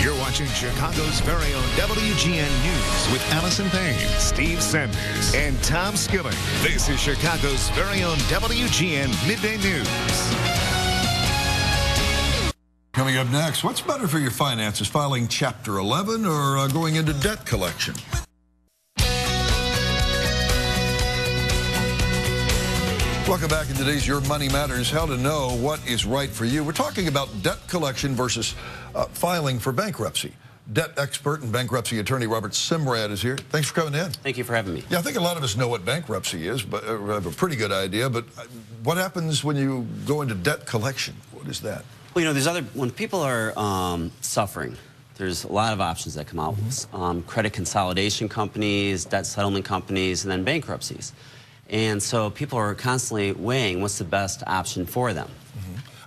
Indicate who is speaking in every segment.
Speaker 1: You're watching Chicago's very own WGN News with Allison Payne, Steve Sanders, and Tom Skilling. This is Chicago's very own WGN Midday News.
Speaker 2: Coming up next, what's better for your finances, filing Chapter 11 or going into debt collection? Welcome back in today's Your Money Matters, how to know what is right for you. We're talking about debt collection versus filing for bankruptcy. Debt expert and bankruptcy attorney Robert Simrad is here. Thanks for coming in.
Speaker 3: Thank you for having me.
Speaker 2: Yeah, I think a lot of us know what bankruptcy is, but have a pretty good idea. But what happens when you go into debt collection? What is that?
Speaker 3: Well, you know, when people are suffering, there's a lot of options that come out. Credit consolidation companies, debt settlement companies, and then bankruptcies. And so people are constantly weighing what's the best option for them.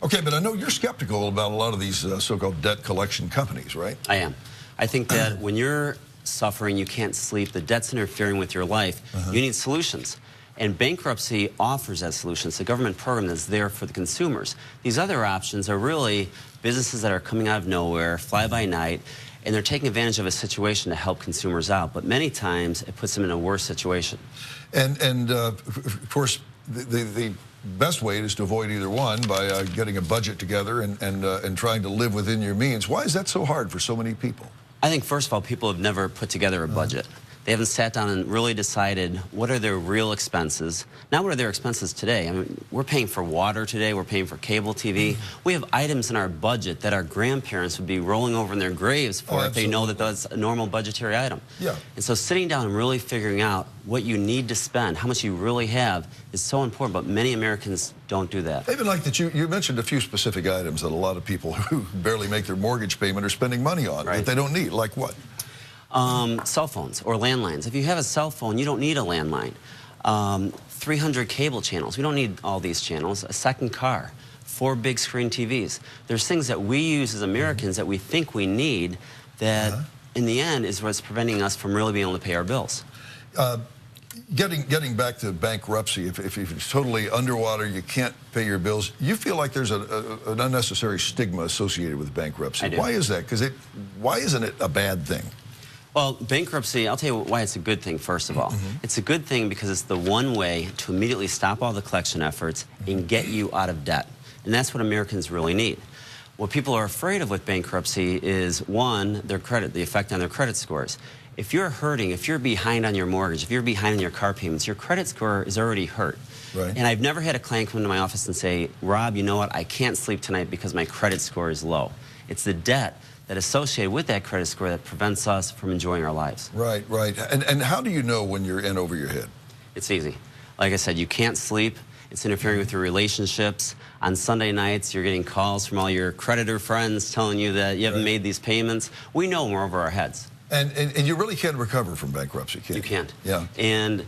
Speaker 2: Okay, but I know you're skeptical about a lot of these so-called debt collection companies, right?
Speaker 3: I am. I think that when you're suffering, you can't sleep, the debt's interfering with your life, you need solutions. And bankruptcy offers that solution. It's a government program that's there for the consumers. These other options are really businesses that are coming out of nowhere, fly-by-night, and they're taking advantage of a situation to help consumers out. But many times, it puts them in a worse situation.
Speaker 2: And of course, the best way is to avoid either one by getting a budget together and trying to live within your means. Why is that so hard for so many people?
Speaker 3: I think, first of all, people have never put together a budget. They haven't sat down and really decided what are their real expenses. Not what are their expenses today. I mean, we're paying for water today. We're paying for cable TV. We have items in our budget that our grandparents would be rolling over in their graves for if they know that that's a normal budgetary item.
Speaker 2: Yeah.
Speaker 3: And so sitting down and really figuring out what you need to spend, how much you really have, is so important, but many Americans don't do that.
Speaker 2: Even like that, you mentioned a few specific items that a lot of people who barely make their mortgage payment are spending money on that they don't need. Like what?
Speaker 3: Cell phones or landlines. If you have a cell phone, you don't need a landline. 300 cable channels. We don't need all these channels. A second car. 4 big screen TVs. There's things that we use as Americans that we think we need that in the end is what's preventing us from really being able to pay our bills.
Speaker 2: Getting back to bankruptcy, if you're totally underwater, you can't pay your bills, you feel like there's an unnecessary stigma associated with bankruptcy.
Speaker 3: I do.
Speaker 2: Why is that? Because why isn't it a bad thing?
Speaker 3: Well, bankruptcy, I'll tell you why it's a good thing, first of all. It's a good thing because it's the one way to immediately stop all the collection efforts and get you out of debt. And that's what Americans really need. What people are afraid of with bankruptcy is, one, their credit, the effect on their credit scores. If you're hurting, if you're behind on your mortgage, if you're behind on your car payments, your credit score is already hurt.
Speaker 2: Right.
Speaker 3: And I've never had a client come into my office and say, Rob, you know what, I can't sleep tonight because my credit score is low. It's the debt that associated with that credit score that prevents us from enjoying our lives.
Speaker 2: Right. And how do you know when you're in over your head?
Speaker 3: It's easy. Like I said, you can't sleep. It's interfering with your relationships. On Sunday nights, you're getting calls from all your creditor friends telling you that you haven't made these payments. We know we're over our heads.
Speaker 2: And you really can't recover from bankruptcy, can you?
Speaker 3: You can't.
Speaker 2: Yeah.
Speaker 3: And,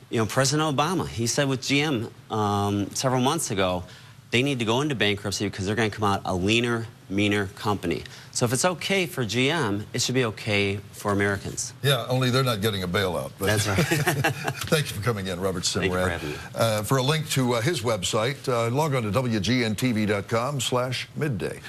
Speaker 3: you know, President Obama, he said with GM several months ago, they need to go into bankruptcy because they're going to come out a leaner, meaner company. So if it's okay for GM, it should be okay for Americans.
Speaker 2: Yeah, only they're not getting a bailout. But
Speaker 3: That's right.
Speaker 2: Thank you for coming in, Robert Simrad.
Speaker 3: Thank you for having me.
Speaker 2: For a link to his website, log on to WGNTV.com/midday.